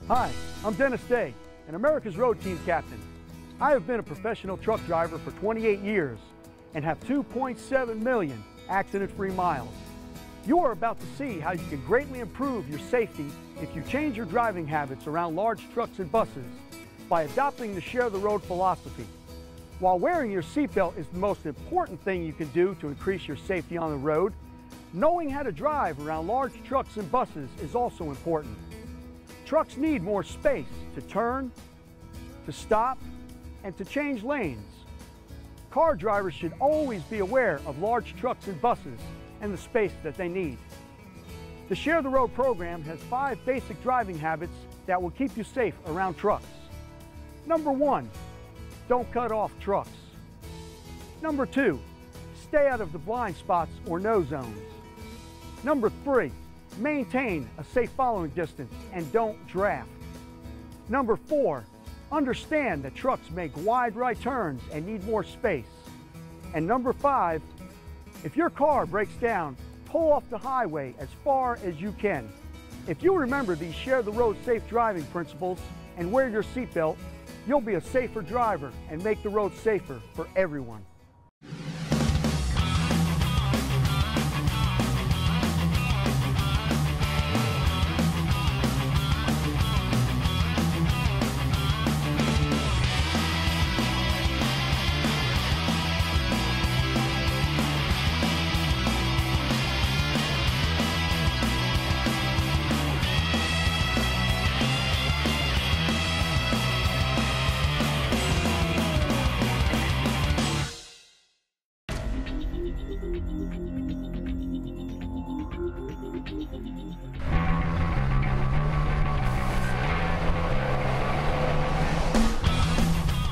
Hi, I'm Dennis Day, an America's Road Team captain. I have been a professional truck driver for 28 years and have 2.7 million accident-free miles. You are about to see how you can greatly improve your safety if you change your driving habits around large trucks and buses by adopting the Share the Road philosophy. While wearing your seatbelt is the most important thing you can do to increase your safety on the road, knowing how to drive around large trucks and buses is also important. Trucks need more space to turn, to stop, and to change lanes. Car drivers should always be aware of large trucks and buses and the space that they need. The Share the Road program has 5 basic driving habits that will keep you safe around trucks. Number 1, don't cut off trucks. Number 2, stay out of the blind spots or no zones. Number 3, maintain a safe following distance and don't draft. Number 4, understand that trucks make wide right turns and need more space. And number 5, if your car breaks down, pull off the highway as far as you can. If you remember these Share the Road safe driving principles and wear your seatbelt, you'll be a safer driver and make the road safer for everyone.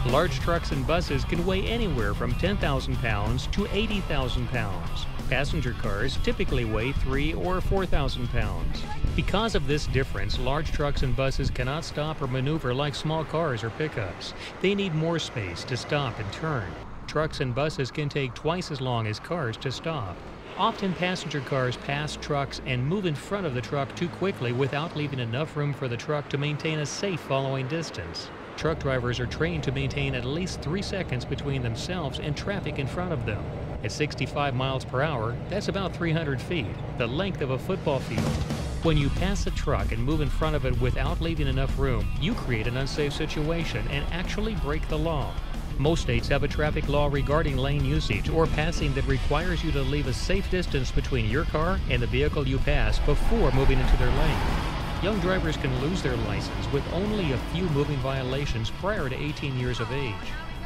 Large trucks and buses can weigh anywhere from 10,000 pounds to 80,000 pounds. Passenger cars typically weigh 3,000 or 4,000 pounds. Because of this difference, large trucks and buses cannot stop or maneuver like small cars or pickups. They need more space to stop and turn. Trucks and buses can take twice as long as cars to stop. Often passenger cars pass trucks and move in front of the truck too quickly without leaving enough room for the truck to maintain a safe following distance. Truck drivers are trained to maintain at least 3 seconds between themselves and traffic in front of them. At 65 miles per hour, that's about 300 feet, the length of a football field. When you pass a truck and move in front of it without leaving enough room, you create an unsafe situation and actually break the law. Most states have a traffic law regarding lane usage or passing that requires you to leave a safe distance between your car and the vehicle you pass before moving into their lane. Young drivers can lose their license with only a few moving violations prior to 18 years of age.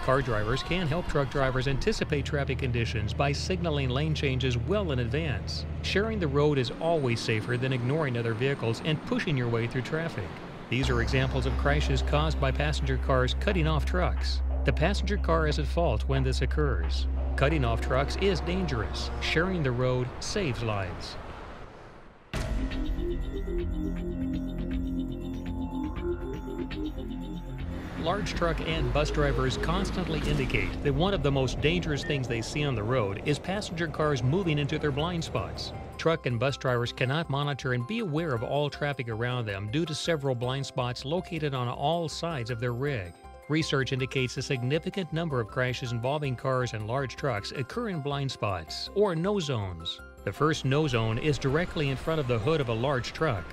Car drivers can help truck drivers anticipate traffic conditions by signaling lane changes well in advance. Sharing the road is always safer than ignoring other vehicles and pushing your way through traffic. These are examples of crashes caused by passenger cars cutting off trucks. The passenger car is at fault when this occurs. Cutting off trucks is dangerous. Sharing the road saves lives. Large truck and bus drivers constantly indicate that one of the most dangerous things they see on the road is passenger cars moving into their blind spots. Truck and bus drivers cannot monitor and be aware of all traffic around them due to several blind spots located on all sides of their rig. Research indicates a significant number of crashes involving cars and large trucks occur in blind spots, or no zones. The first no zone is directly in front of the hood of a large truck.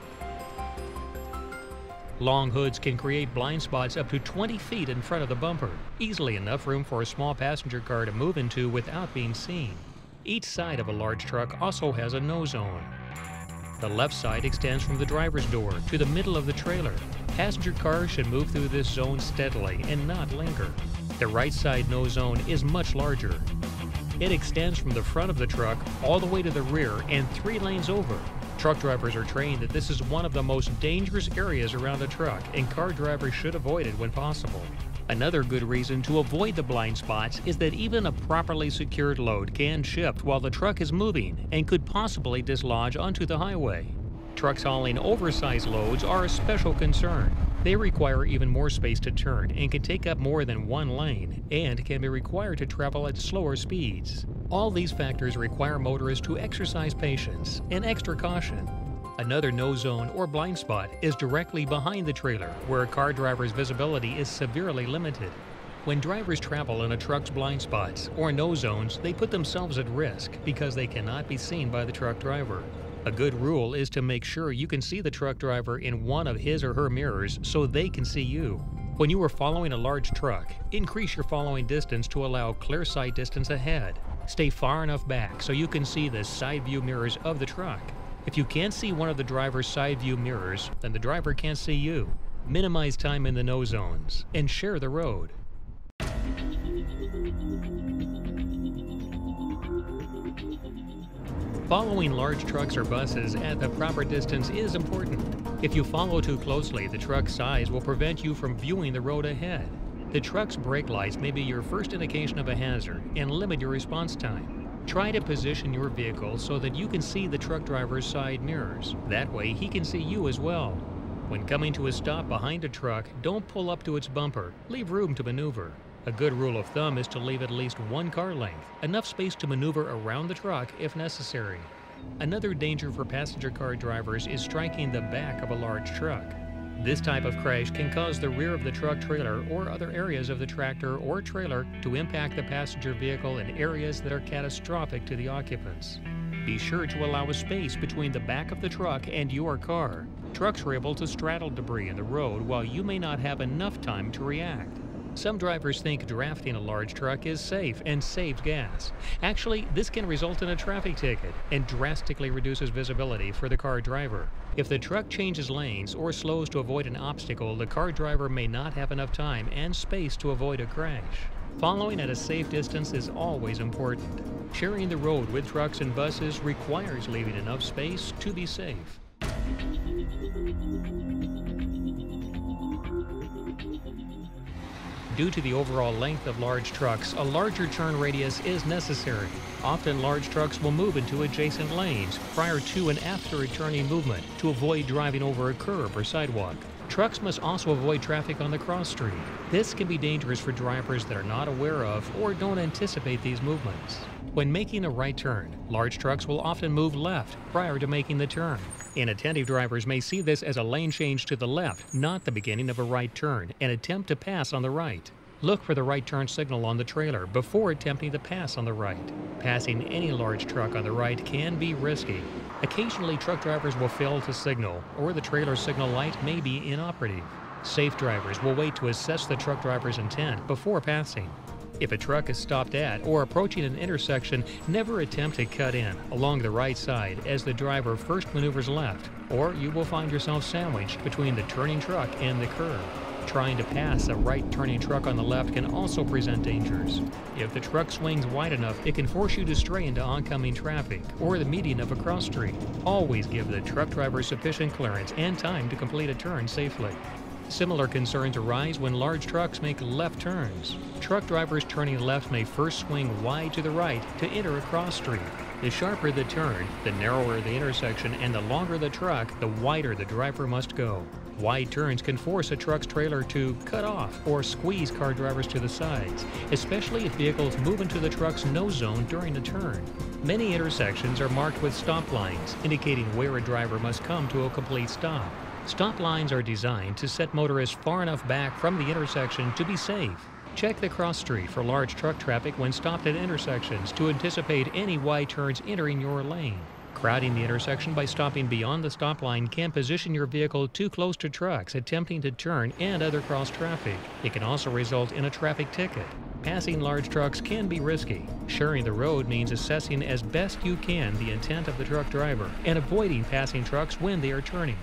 Long hoods can create blind spots up to 20 feet in front of the bumper, easily enough room for a small passenger car to move into without being seen. Each side of a large truck also has a no zone. The left side extends from the driver's door to the middle of the trailer. Passenger cars should move through this zone steadily and not linger. The right side no zone is much larger. It extends from the front of the truck all the way to the rear and 3 lanes over. Truck drivers are trained that this is one of the most dangerous areas around a truck, and car drivers should avoid it when possible. Another good reason to avoid the blind spots is that even a properly secured load can shift while the truck is moving and could possibly dislodge onto the highway. Trucks hauling oversized loads are a special concern. They require even more space to turn and can take up more than 1 lane and can be required to travel at slower speeds. All these factors require motorists to exercise patience and extra caution. Another no zone or blind spot is directly behind the trailer, where a car driver's visibility is severely limited. When drivers travel in a truck's blind spots or no zones, they put themselves at risk because they cannot be seen by the truck driver. A good rule is to make sure you can see the truck driver in one of his or her mirrors so they can see you. When you are following a large truck, increase your following distance to allow clear sight distance ahead. Stay far enough back so you can see the side view mirrors of the truck. If you can't see one of the driver's side view mirrors, then the driver can't see you. Minimize time in the no zones and share the road. Following large trucks or buses at the proper distance is important. If you follow too closely, the truck's size will prevent you from viewing the road ahead. The truck's brake lights may be your first indication of a hazard and limit your response time. Try to position your vehicle so that you can see the truck driver's side mirrors. That way he can see you as well. When coming to a stop behind a truck, don't pull up to its bumper. Leave room to maneuver. A good rule of thumb is to leave at least one car length, enough space to maneuver around the truck if necessary. Another danger for passenger car drivers is striking the back of a large truck. This type of crash can cause the rear of the truck trailer or other areas of the tractor or trailer to impact the passenger vehicle in areas that are catastrophic to the occupants. Be sure to allow a space between the back of the truck and your car. Trucks are able to straddle debris in the road while you may not have enough time to react. Some drivers think drafting a large truck is safe and saves gas. Actually, this can result in a traffic ticket and drastically reduces visibility for the car driver. If the truck changes lanes or slows to avoid an obstacle, the car driver may not have enough time and space to avoid a crash. Following at a safe distance is always important. Sharing the road with trucks and buses requires leaving enough space to be safe. Due to the overall length of large trucks, a larger turn radius is necessary. Often large trucks will move into adjacent lanes prior to and after a turning movement to avoid driving over a curb or sidewalk. Trucks must also avoid traffic on the cross street. This can be dangerous for drivers that are not aware of or don't anticipate these movements. When making a right turn, large trucks will often move left prior to making the turn. Inattentive drivers may see this as a lane change to the left, not the beginning of a right turn, and attempt to pass on the right. Look for the right turn signal on the trailer before attempting to pass on the right. Passing any large truck on the right can be risky. Occasionally, truck drivers will fail to signal, or the trailer signal light may be inoperative. Safe drivers will wait to assess the truck driver's intent before passing. If a truck is stopped at or approaching an intersection, never attempt to cut in along the right side as the driver first maneuvers left, or you will find yourself sandwiched between the turning truck and the curb. Trying to pass a right turning truck on the left can also present dangers. If the truck swings wide enough, it can force you to stray into oncoming traffic or the median of a cross street. Always give the truck driver sufficient clearance and time to complete a turn safely. Similar concerns arise when large trucks make left turns. Truck drivers turning left may first swing wide to the right to enter a cross street. The sharper the turn, the narrower the intersection, and the longer the truck, the wider the driver must go. Wide turns can force a truck's trailer to cut off or squeeze car drivers to the sides, especially if vehicles move into the truck's no zone during a turn. Many intersections are marked with stop lines, indicating where a driver must come to a complete stop. Stop lines are designed to set motorists far enough back from the intersection to be safe. Check the cross street for large truck traffic when stopped at intersections to anticipate any wide turns entering your lane. Crowding the intersection by stopping beyond the stop line can position your vehicle too close to trucks attempting to turn and other cross traffic. It can also result in a traffic ticket. Passing large trucks can be risky. Sharing the road means assessing as best you can the intent of the truck driver and avoiding passing trucks when they are turning.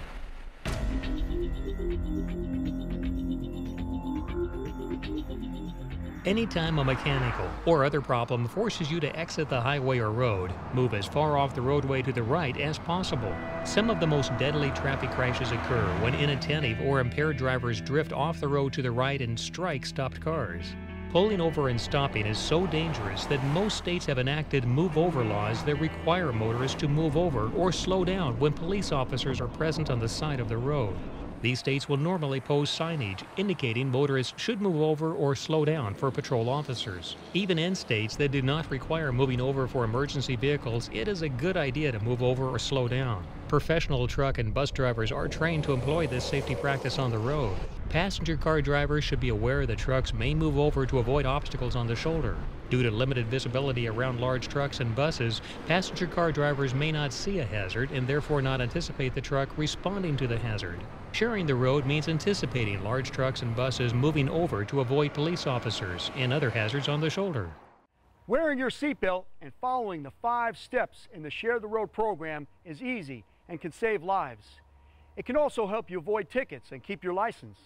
Anytime a mechanical or other problem forces you to exit the highway or road, move as far off the roadway to the right as possible. Some of the most deadly traffic crashes occur when inattentive or impaired drivers drift off the road to the right and strike stopped cars. Pulling over and stopping is so dangerous that most states have enacted move-over laws that require motorists to move over or slow down when police officers are present on the side of the road. These states will normally post signage indicating motorists should move over or slow down for patrol officers. Even in states that do not require moving over for emergency vehicles, it is a good idea to move over or slow down. Professional truck and bus drivers are trained to employ this safety practice on the road. Passenger car drivers should be aware that trucks may move over to avoid obstacles on the shoulder. Due to limited visibility around large trucks and buses, passenger car drivers may not see a hazard and therefore not anticipate the truck responding to the hazard. Sharing the road means anticipating large trucks and buses moving over to avoid police officers and other hazards on the shoulder. Wearing your seatbelt and following the 5 steps in the Share the Road program is easy and can save lives. It can also help you avoid tickets and keep your license.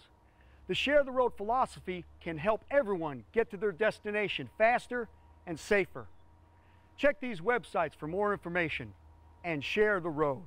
The Share the Road philosophy can help everyone get to their destination faster and safer. Check these websites for more information and share the road.